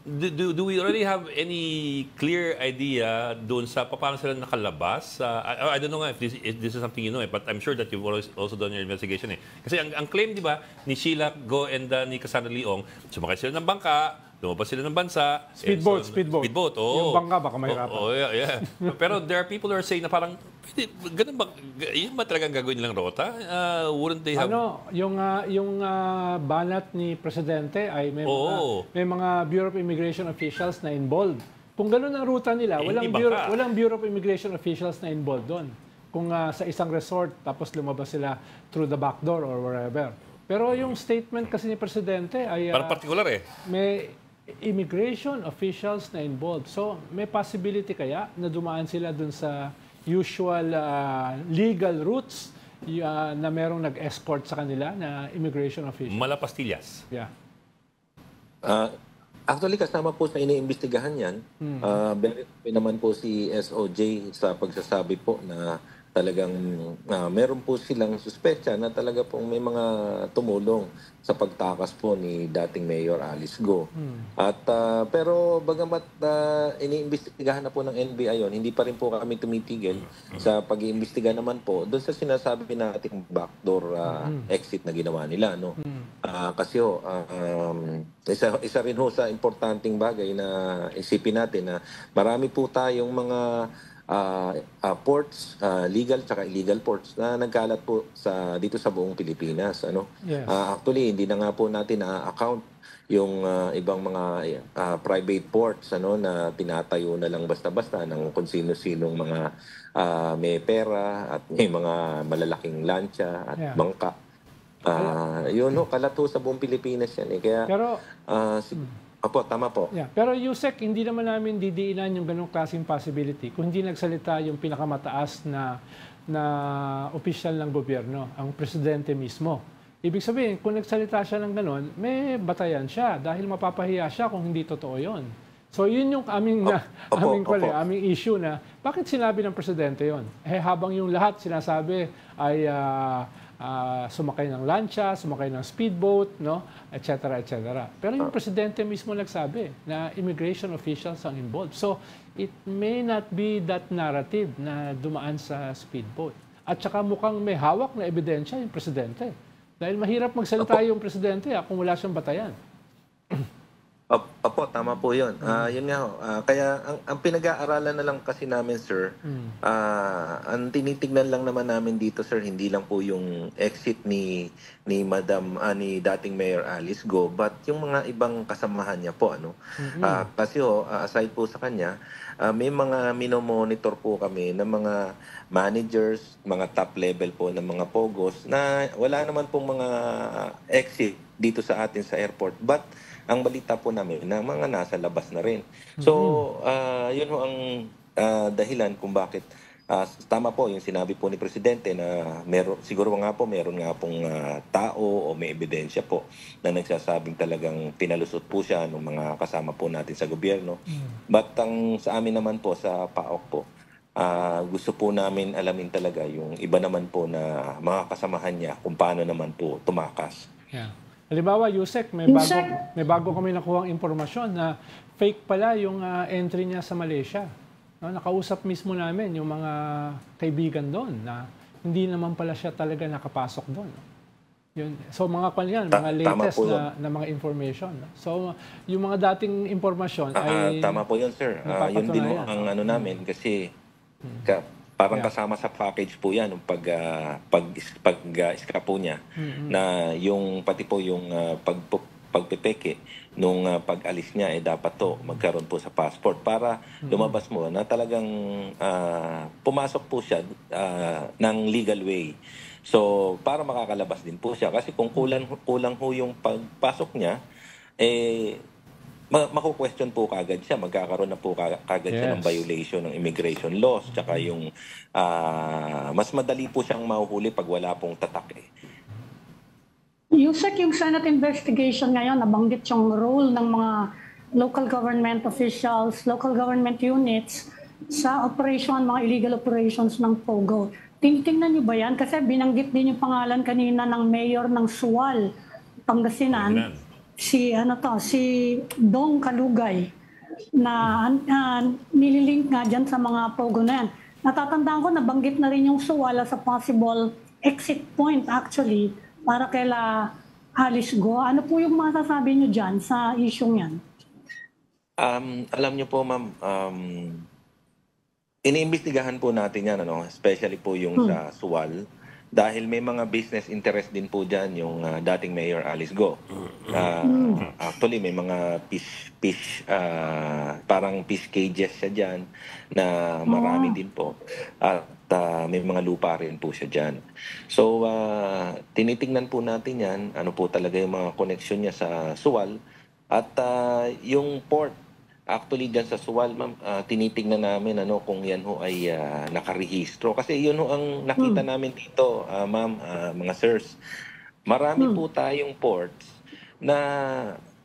Do we already have any clear idea doon sa paano sila nakalabas? I don't know nga if this is something you know, but I'm sure that you've also done your investigation. Kasi ang claim, di ba, ni Sheila Go and ni Cassandra Leong, sumakay sila ng bangka, lumabas sila ng bansa. Speedboat. Oo. Yung bangka baka mahirapan. Yeah. Pero there are people who are saying na parang, ganun ba, yun ba talagang gagawin nilang rota? Wouldn't they have... Yung banat ni Presidente ay may mga Bureau of Immigration officials na involved. Kung ganun ang ruta nila, walang Bureau of Immigration officials na involved doon. Kung sa isang resort, tapos lumabas sila through the back door or wherever. Pero yung statement kasi ni Presidente ay... parang particular may immigration officials na involved. So, may possibility kaya na dumaan sila dun sa usual legal routes na merong nag-escort sa kanila na immigration officials. Malapastillas. Yeah. Actually, kasama po sa iniimbestigahan yan. Very naman po si SOJ sa pagsasabi po na talagang meron po silang suspecha na talaga pong may mga tumulong sa pagtakas po ni dating Mayor Alice Go. At pero bagamat iniimbestigahan na po ng NBI yon, hindi pa rin po kami tumitigil sa pag-iimbestiga naman po doon sa sinasabi nating backdoor exit na ginawa nila, no. Kasi isa rin ho sa importanteng bagay na isipin natin na marami po tayong mga ports, legal tsaka illegal ports na nagkalat po dito sa buong Pilipinas. Yes. Actually, hindi na nga po natin na-account yung ibang mga private ports na tinatayo na lang basta-basta ng kung sino-sinong mga may pera at may mga malalaking lancha at bangka. Yun kalat ho sa buong Pilipinas yan. Kaya, pero, Opo, tama po. Yeah. Pero Yusek, hindi naman namin didiinan yung ganong klaseng possibility kung hindi nagsalita yung pinakamataas na opisyal ng gobyerno, ang presidente mismo. Ibig sabihin, kung nagsalita siya ng ganon, may batayan siya dahil mapapahiya siya kung hindi totoo yon. So yun yung aming issue na bakit sinabi ng presidente yon? Habang yung lahat sinasabi ay sumakay ng lancha, sumakay ng speedboat, etc. Pero yung presidente mismo nagsabi na immigration officials ang involved. So, it may not be that narrative na dumaan sa speedboat. At saka mukhang may hawak na ebidensya yung presidente. Dahil mahirap magsalita yung presidente kung wala siyang batayan. Opo, tama po yun. Yun nga ho. Kaya ang pinag-aaralan na lang kasi namin, sir, ang tinitignan lang naman namin dito, sir, hindi lang po yung exit ni ni dating Mayor Alice Go, but yung mga ibang kasamahan niya po. Kasi aside po sa kanya, may mga minomonitor po kami ng mga managers, mga top level po ng mga pogos na wala naman pong mga exit dito sa atin sa airport. But ang balita po namin na mga nasa labas na rin. So, yun ho ang dahilan kung bakit tama po yung sinabi po ni Presidente na siguro nga po meron nga pong tao o may ebidensya po na nagsasabing talagang pinalusot po siya ng mga kasama po natin sa gobyerno. But sa amin naman po sa PAOK po, gusto po namin alamin talaga yung iba naman po na mga kasamahan niya kung paano naman po tumakas. Yeah. Halimbawa, Yusek, may bago kami nakuhang impormasyon na fake pala yung entry niya sa Malaysia. Nakausap mismo namin yung mga kaibigan doon na hindi naman pala siya talaga nakapasok doon. Yun. So mga mga latest na mga information. So yung mga dating impormasyon ay... Tama po yun, sir. Yun din mo ang namin kasi... Parang kasama sa package po yan, pag-scrap po niya, na yung pati po yung pagpipeke nung pag-alis niya, dapat to magkaroon po sa passport para lumabas mo na talagang pumasok po siya ng legal way. So, para makakalabas din po siya. Kasi kung kulang ho yung pagpasok niya, maku-question po kagad siya, magkakaroon na po kagad siya ng violation ng immigration laws, tsaka yung mas madali po siyang mahuhuli pag wala pong tatak. Yusek, yung Senate investigation ngayon, nabanggit yung role ng mga local government officials, local government units sa operation, mga illegal operations ng POGO. Tinitingnan niyo ba yan? Kasi binanggit din yung pangalan kanina ng mayor ng Sual, Pangasinan. si Dong Kalugay na nililink nga dyan sa mga pogo na yan. Natatandaan ko, nabanggit na rin yung Suwala sa possible exit point actually para kaila Alice Go. Ano po yung masasabi nyo dyan sa isyong yan? Alam niyo po, ma'am, iniimbestigahan po natin yan, especially po yung sa Suwal. Dahil may mga business interest din po dyan yung dating Mayor Alice Go. Actually, may mga parang fish cages siya dyan na marami din po. At may mga lupa rin po siya dyan. So, tinitingnan po natin yan, ano po talaga yung mga connection niya sa Suwal. At yung port, actually dyan sa Suwal, ma'am, tinitingnan namin kung yan ho ay nakarehistro. Kasi yun ho ang nakita namin dito, ma'am, mga sirs. Marami po tayong ports na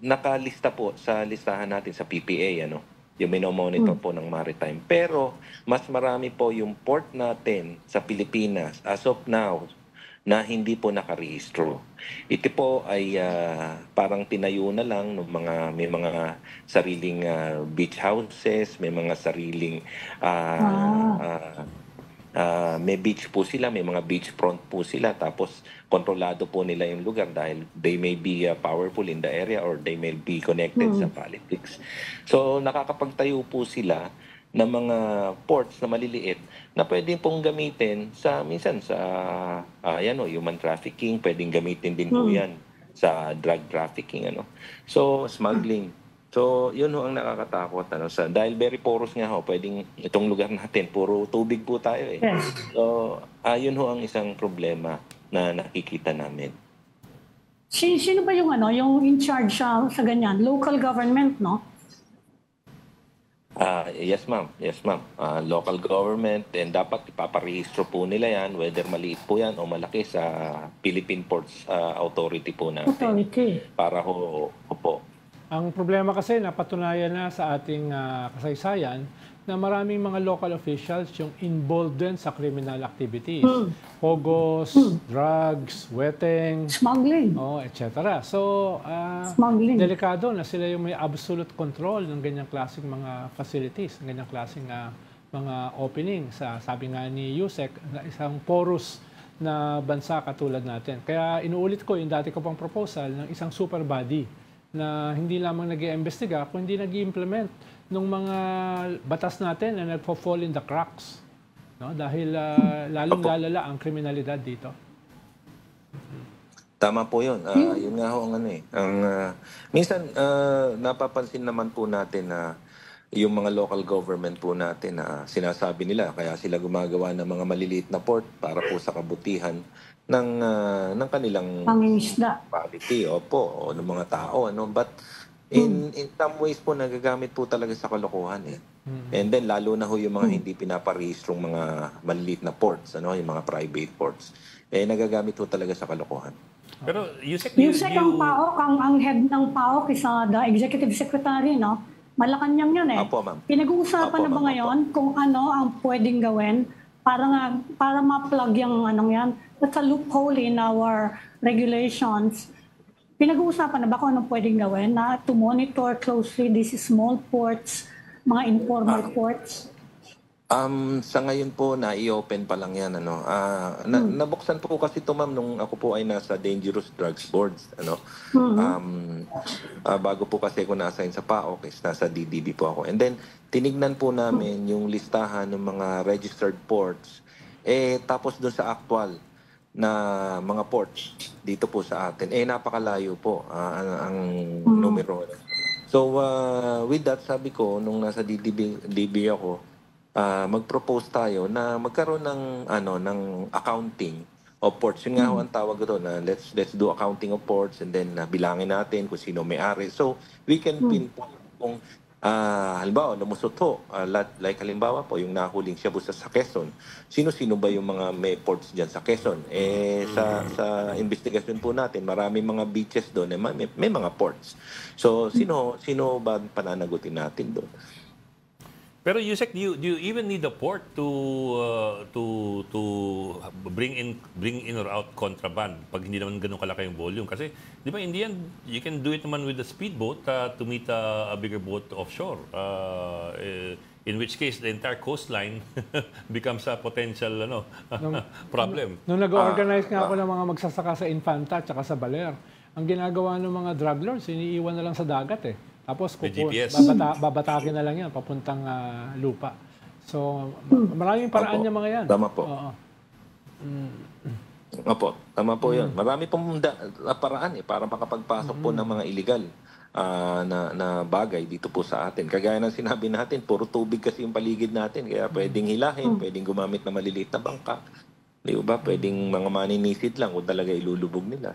nakalista po sa listahan natin sa PPA, yung minomonitor po ng maritime. Pero mas marami po yung port natin sa Pilipinas as of now na hindi po nakarehistro. Ito po ay parang tinayo na lang ng may mga sariling beach houses, may mga sariling may beach po sila, may mga beachfront po sila, tapos kontrolado po nila yung lugar dahil they may be powerful in the area or they may be connected sa politics. So nakakapagtayo po sila ng mga ports na maliliit na pwedeng pong gamitin minsan sa human trafficking, pwedeng gamitin din po yan sa drug trafficking, So, smuggling. So, yun ho ang nakakatakot, dahil very porous nga ho, pwedeng itong lugar natin, puro tubig po tayo eh. So, yun ho ang isang problema na nakikita namin. Sino ba yung in charge sa ganyan? Local government, no? Yes, ma'am. Yes, ma'am. Local government, and dapat ipaparehistro po nila yan, whether maliit po yan o malaki sa Philippine Ports Authority po natin. Authority. Para po. Ang problema kasi, napatunayan na sa ating kasaysayan na maraming mga local officials yung involved din sa criminal activities. Pogos, drugs, weteng, smuggling, etc. So, delikado na sila yung may absolute control ng ganyang klaseng mga facilities, ng ganyang klaseng mga opening sabi nga ni Yusek, na isang porous na bansa katulad natin. Kaya inuulit ko yung dati ko pang proposal ng isang super body na hindi lamang nag-iimbestiga, kundi nag-i-implement ng mga batas natin na nagpo-fall in the cracks. No? Dahil lalong-lalala ang kriminalidad dito. Tama po yun. Yun nga ho ang minsan, napapansin naman po natin na yung mga local government po natin na sinasabi nila, kaya sila gumagawa ng mga maliliit na port para po sa kabutihan ng kanilang pangingisda, quality, o ng mga tao. But in some ways po, nagagamit po talaga sa kalokohan eh. And then, lalo na ho yung mga hindi pinaparehistrong mga maliliit na ports, yung mga private ports, nagagamit po talaga sa kalokohan. Pero, Yusek, ang PAOK, ang head ng PAOK is the executive secretary, no? Malacanang yun eh. Apo, ma'am. Pinag-uusapan na ba ngayon kung ano ang pwedeng gawin para ma-plug yung yan? That's a loophole in our regulations. Pinag-uusapan na ba kung anong pwedeng gawin na to monitor closely these small ports, mga informal ports? Sa ngayon po, na-i-open pa lang yan. Nabuksan po kasi ito, ma'am, nung ako po ay nasa Dangerous Drugs Boards. Bago po kasi ako na-assign sa PAOK, nasa DDB po ako. And then, tinignan po namin yung listahan ng mga registered ports. Tapos doon sa actual na mga ports dito po sa atin, napakalayo po ang numero. So, with that, sabi ko, nung nasa DB ako, mag-propose tayo na magkaroon ng accounting of ports. Yung nga ho ang tawag ito na let's do accounting of ports, and then bilangin natin kung sino may-ari. So, we can pinpoint kung halimbawa, lumusot ho, like halimbawa po, yung nahuling Shabu sa Quezon. Sino-sino ba yung mga may ports dyan sa Quezon? Sa investigasyon po natin, marami mga beaches doon, may mga ports. So, sino ba pananagutin natin doon? Pero Yusek, do you even need a port to bring in or out contraband pag hindi naman ganun kalaki yung volume? Kasi di ba in the end you can do it naman with a speedboat to meet a bigger boat offshore. In which case the entire coastline becomes a potential problem. Nung nag-organize nga ako ng mga magsasaka sa Infanta at sa Baler, ang ginagawa ng mga drug lords, iniiwan na lang sa dagat eh. Tapos May GPS. babatakin na lang yan papuntang lupa. So maraming paraan Opo. niya mga yan. Tama po. Oo. Opo, tama po yun. Marami pong paraan para makapagpasok po ng mga illegal na bagay dito po sa atin. Kagaya ng sinabi natin, puro tubig kasi yung paligid natin. Kaya pwedeng hilahin, pwedeng gumamit ng maliliit na bangka. Di ba? Pwedeng mga maninisid lang kung talaga ilulubog nila.